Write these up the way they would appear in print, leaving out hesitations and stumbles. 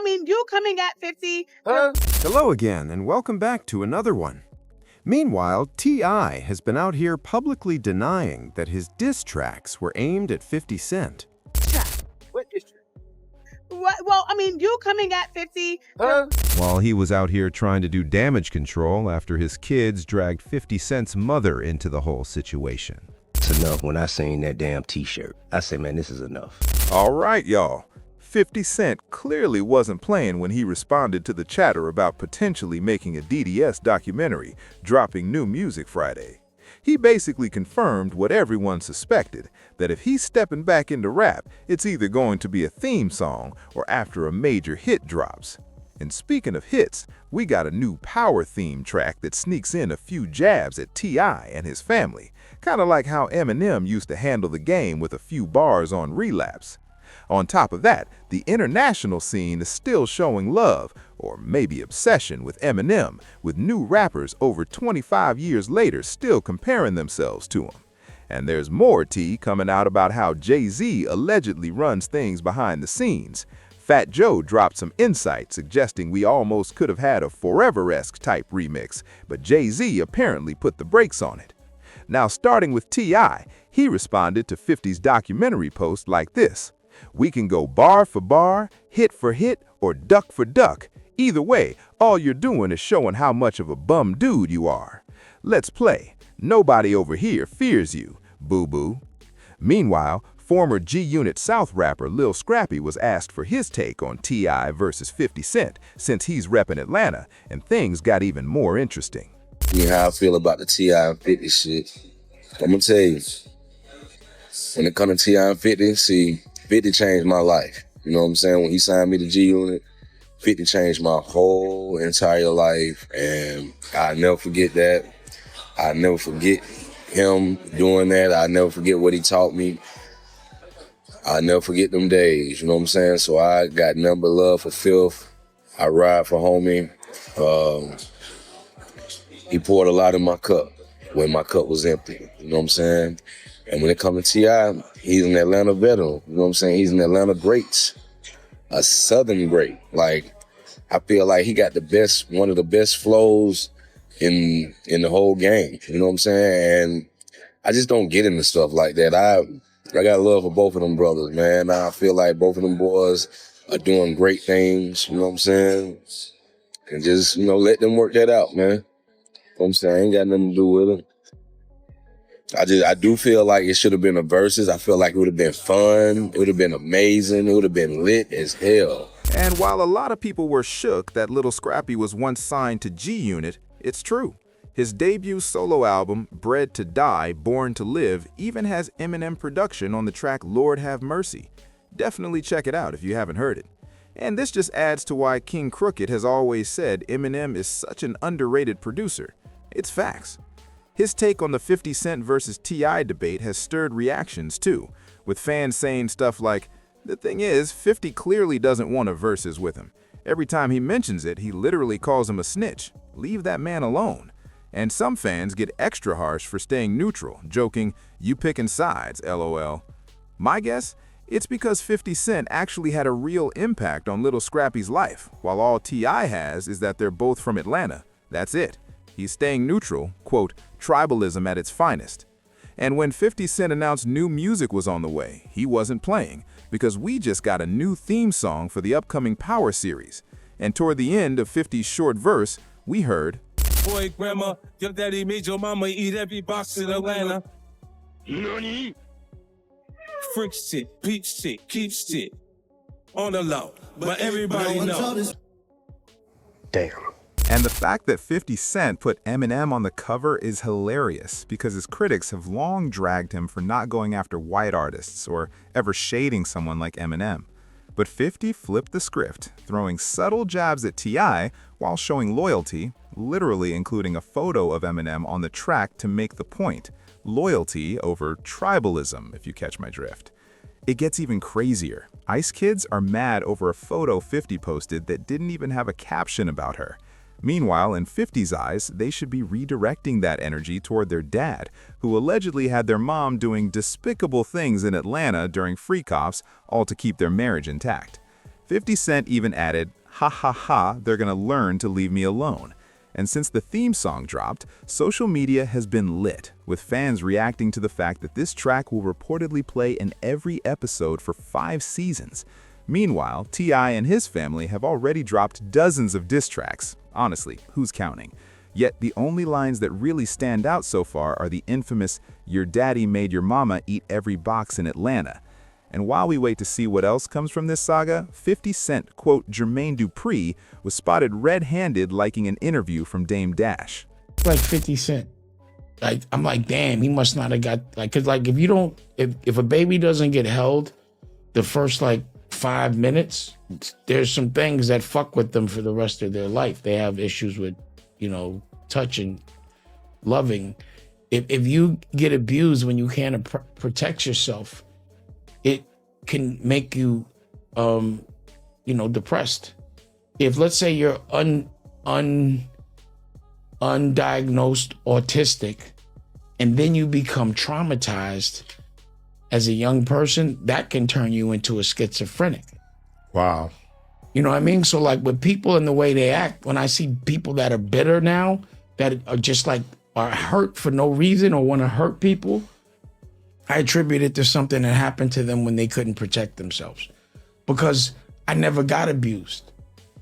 you coming at 50. Huh? Hello again, and welcome back to another one. Meanwhile, T.I. has been out here publicly denying that his diss tracks were aimed at 50 Cent. What is What? Well, you coming at 50. Huh? While he was out here trying to do damage control after his kids dragged 50 Cent's mother into the whole situation. It's enough. When I seen that damn t-shirt, I said, man, this is enough. All right, y'all. 50 Cent clearly wasn't playing when he responded to the chatter about potentially making a DDS documentary, dropping new music Friday. He basically confirmed what everyone suspected, that if he's stepping back into rap, it's either going to be a theme song or after a major hit drops. And speaking of hits, we got a new power theme track that sneaks in a few jabs at T.I. and his family, kind of like how Eminem used to handle the game with a few bars on Relapse. On top of that, the international scene is still showing love, or maybe obsession, with Eminem, with new rappers over 25 years later still comparing themselves to him. And there's more tea coming out about how Jay-Z allegedly runs things behind the scenes. Fat Joe dropped some insight suggesting we almost could have had a Forever-esque type remix, but Jay-Z apparently put the brakes on it. Now, starting with T.I., he responded to 50's documentary post like this: "We can go bar for bar, hit for hit, or duck for duck. Either way, all you're doing is showing how much of a bum dude you are. Let's play. Nobody over here fears you, boo-boo." Meanwhile, former G-Unit South rapper Lil Scrappy was asked for his take on T.I. versus 50 Cent, since he's repping Atlanta, and things got even more interesting. You know how I feel about the T.I. and 50 shit. I'm gonna tell you, when it comes to T.I. and 50, see, 50 changed my life. You know what I'm saying? When he signed me to G-Unit, 50 changed my whole entire life, and I'll never forget that. I'll never forget him doing that. I'll never forget what he taught me. I'll never forget them days, you know what I'm saying? So I got nothing but love for Filth. I ride for homie. He poured a lot in my cup when my cup was empty, you know what I'm saying? And when it comes to T.I., he's an Atlanta veteran, you know what I'm saying? He's an Atlanta great, a Southern great. Like, I feel like he got one of the best flows in the whole game, you know what I'm saying? And I just don't get into stuff like that. I got love for both of them brothers, man. I feel like both of them boys are doing great things, you know what I'm saying? And just, let them work that out, man. You know what I'm saying? I ain't got nothing to do with it. I do feel like it should have been a versus. I feel like it would have been fun. It would have been amazing. It would have been lit as hell. And while a lot of people were shook that Lil Scrappy was once signed to G-Unit, it's true. His debut solo album, Bred to Die, Born to Live, even has Eminem production on the track Lord Have Mercy. Definitely check it out if you haven't heard it. And this just adds to why King Crooked has always said Eminem is such an underrated producer. It's facts. His take on the 50 Cent versus T.I. debate has stirred reactions too, with fans saying stuff like, "The thing is, 50 clearly doesn't want a versus with him. Every time he mentions it, he literally calls him a snitch. Leave that man alone." And some fans get extra harsh for staying neutral, joking, "You picking sides, LOL." My guess? It's because 50 Cent actually had a real impact on Lil Scrappy's life, while all T.I. has is that they're both from Atlanta. That's it. He's staying neutral, quote, tribalism at its finest. And when 50 Cent announced new music was on the way, he wasn't playing, because we just got a new theme song for the upcoming Power series. And toward the end of 50's short verse, we heard, "Boy, grandma, your daddy made your mama eat every box in Atlanta. Nani? Freak shit, peep shit, keep shit. On the low, but everybody knows." Damn. And the fact that 50 Cent put Eminem on the cover is hilarious because his critics have long dragged him for not going after white artists or ever shading someone like Eminem. But 50 flipped the script, throwing subtle jabs at T.I. while showing loyalty, literally including a photo of Eminem on the track to make the point. Loyalty over tribalism, if you catch my drift. It gets even crazier. Ice Kids are mad over a photo 50 posted that didn't even have a caption about her. Meanwhile, in 50's eyes, they should be redirecting that energy toward their dad, who allegedly had their mom doing despicable things in Atlanta during freak-offs, all to keep their marriage intact. 50 Cent even added, "Ha ha ha, they're gonna learn to leave me alone." And since the theme song dropped, social media has been lit, with fans reacting to the fact that this track will reportedly play in every episode for 5 seasons. Meanwhile, T.I. and his family have already dropped dozens of diss tracks. Honestly, who's counting? Yet the only lines that really stand out so far are the infamous, "Your daddy made your mama eat every box in Atlanta." And while we wait to see what else comes from this saga, 50 Cent, quote, Jermaine Dupri, was spotted red-handed liking an interview from Dame Dash. Like 50 Cent. Like, I'm like, damn, he must not have got, like, cause like if a baby doesn't get held the first like 5 minutes, there's some things that fuck with them for the rest of their life. They have issues with, touching, loving. If you get abused when you can't protect yourself, it can make you, depressed. If let's say you're undiagnosed autistic, and then you become traumatized as a young person, that can turn you into a schizophrenic. Wow. You know what I mean? So like with people and the way they act, when I see people that are bitter now, that are just like are hurt for no reason or want to hurt people, I attribute it to something that happened to them when they couldn't protect themselves. Because I never got abused,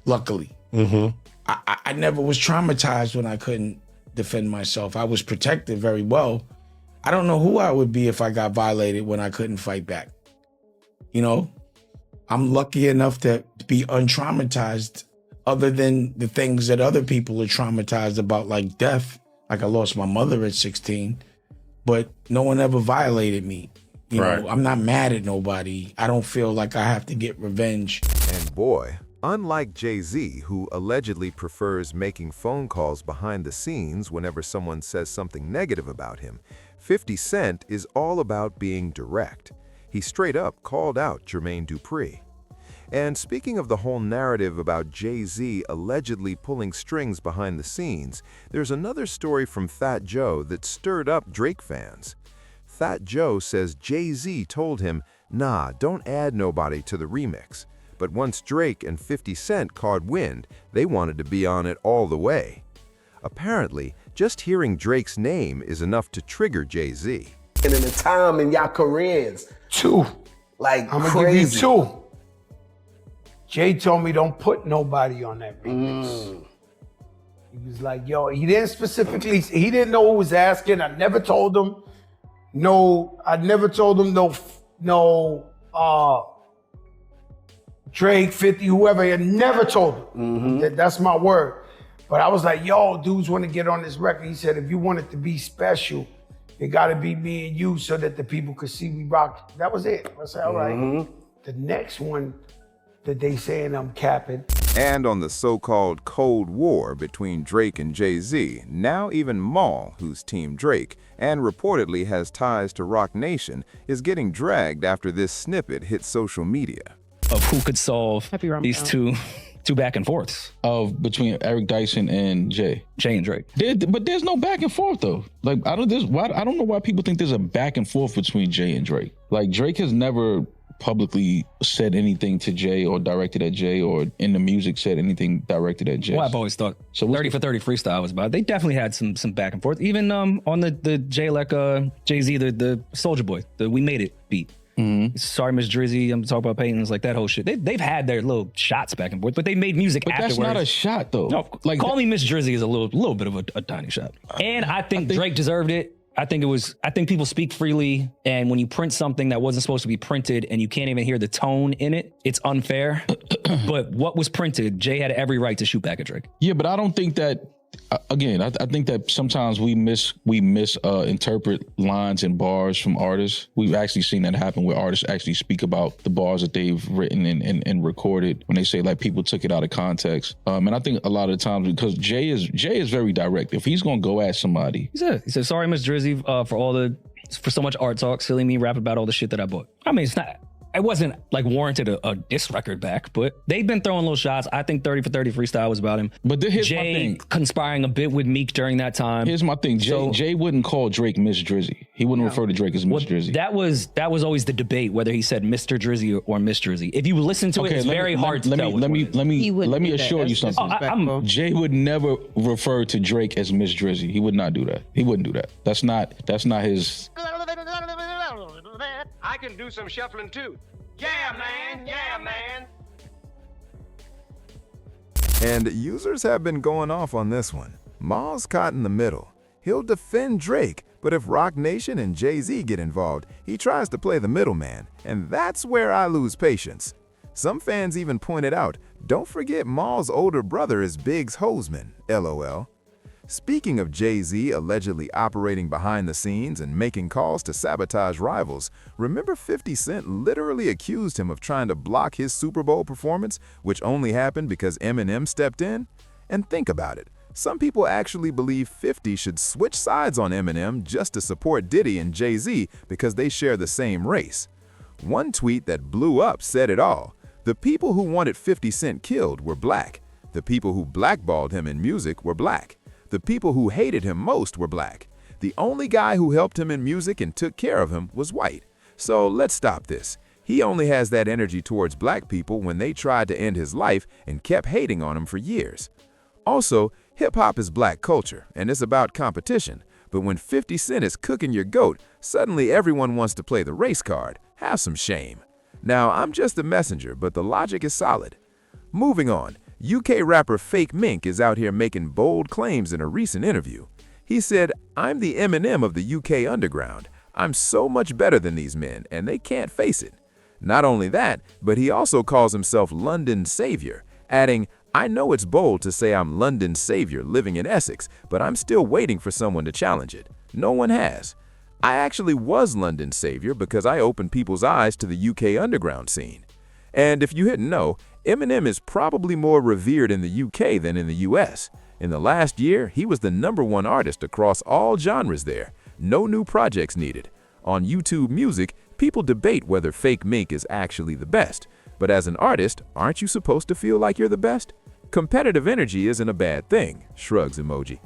luckily. Mm-hmm. I never was traumatized when I couldn't defend myself. I was protected very well. I don't know who I would be if I got violated when I couldn't fight back. I'm lucky enough to be untraumatized, other than the things that other people are traumatized about, like death. Like I lost my mother at 16, but no one ever violated me. You know, I'm not mad at nobody. I don't feel like I have to get revenge. And boy, unlike Jay-Z, who allegedly prefers making phone calls behind the scenes whenever someone says something negative about him, 50 Cent is all about being direct. He straight up called out Jermaine Dupri. And speaking of the whole narrative about Jay-Z allegedly pulling strings behind the scenes, there's another story from Fat Joe that stirred up Drake fans. Fat Joe says Jay-Z told him, "Nah, don't add nobody to the remix." But once Drake and 50 Cent caught wind, they wanted to be on it all the way. Apparently, just hearing Drake's name is enough to trigger Jay-Z. And in the time in y'all careers, 2. like I'm gonna crazy. give you 2. Jay told me don't put nobody on that remix. He was like, yo, he didn't know who was asking. I never told him. Drake, 50, whoever, I never told him. That's my word. But I was like, yo, dudes want to get on this record. He said, if you want it to be special, it gotta be me and you so that the people could see we rock. That was it. I said, all right. The next one that they saying I'm capping. And on the so-called Cold War between Drake and Jay-Z, now even Maul, who's Team Drake, and reportedly has ties to Roc Nation, is getting dragged after this snippet hit social media. Of who could solve these two back and forths Between Eric Dyson and Jay and Drake. But there's no back and forth though. Like I don't know why people think there's a back and forth between Jay and Drake. Like Drake has never publicly said anything to Jay or directed at Jay, or in the music said anything directed at Jay. Well, I've always thought 30 for 30 freestyle was about. They definitely had some back and forth. Even on the Jay-Z, the Soulja Boy, the We Made It beat. Sorry, Miss Drizzy, I'm talking about Payton's, like that whole shit. They've had their little shots back and forth, but they made music afterwards. That's not a shot though. No, like Call Me Miss Drizzy is a little bit of a tiny shot. And I think Drake deserved it. I think people speak freely, and when you print something that wasn't supposed to be printed and you can't even hear the tone in it, it's unfair. But what was printed, Jay had every right to shoot back at Drake. Yeah, but I don't think that. Again, I think that sometimes we misinterpret lines and bars from artists. We've actually seen that happen where artists actually speak about the bars that they've written and recorded when they say like people took it out of context. And I think a lot of the times because Jay is very direct. If he's gonna go at somebody, he said, sorry, Miss Drizzy, for so much art talk, silly me rap about all the shit that I bought. I mean, it's not. it wasn't like warranted a diss record back, but they've been throwing little shots. I think 30 for 30 freestyle was about him. But here's my Jay thing. conspiring a bit with Meek during that time. Here's my thing. Jay wouldn't call Drake Miss Drizzy. He wouldn't refer to Drake as Miss Drizzy. That was always the debate whether he said Mr. Drizzy or Miss Drizzy. If you listen to it, it's very hard to tell. Let me assure you something. Jay would never refer to Drake as Miss Drizzy. He would not do that. He wouldn't do that. That's not his. I can do some shuffling too. Yeah, man. Yeah, man. And users have been going off on this one. Maul's caught in the middle. He'll defend Drake, but if Roc Nation and Jay-Z get involved, he tries to play the middleman, and that's where I lose patience. Some fans even pointed out, don't forget Maul's older brother is Biggs Hoseman, LOL. Speaking of Jay-Z allegedly operating behind the scenes and making calls to sabotage rivals, remember 50 Cent literally accused him of trying to block his Super Bowl performance, which only happened because Eminem stepped in? And think about it. Some people actually believe 50 should switch sides on Eminem just to support Diddy and Jay-Z because they share the same race. One tweet that blew up said it all. The people who wanted 50 Cent killed were black. The people who blackballed him in music were black. The people who hated him most were black. The only guy who helped him in music and took care of him was white. So let's stop this. He only has that energy towards black people when they tried to end his life and kept hating on him for years. Also, hip-hop is black culture, and it's about competition. But when 50 Cent is cooking your goat, suddenly everyone wants to play the race card. Have some shame. Now, I'm just a messenger, but the logic is solid. Moving on. UK rapper Fake Mink is out here making bold claims in a recent interview. He said, "I'm the Eminem of the UK underground. I'm so much better than these men, and they can't face it." Not only that, but he also calls himself London's savior, adding, "I know it's bold to say I'm London's savior living in Essex, but I'm still waiting for someone to challenge it. No one has. I actually was London's savior because I opened people's eyes to the UK underground scene." And if you didn't know, Eminem is probably more revered in the UK than in the US. In the last year, he was the #1 artist across all genres there. No new projects needed. On YouTube Music, people debate whether Fake Mink is actually the best. But as an artist, aren't you supposed to feel like you're the best? Competitive energy isn't a bad thing, shrugs emoji.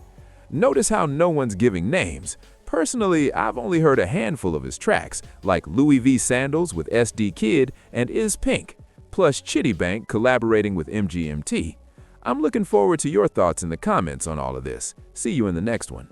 Notice how no one's giving names. Personally, I've only heard a handful of his tracks, like Louis V Sandals with SD Kid and Is Pink, plus Chitty Bank collaborating with MGMT. I'm looking forward to your thoughts in the comments on all of this. See you in the next one.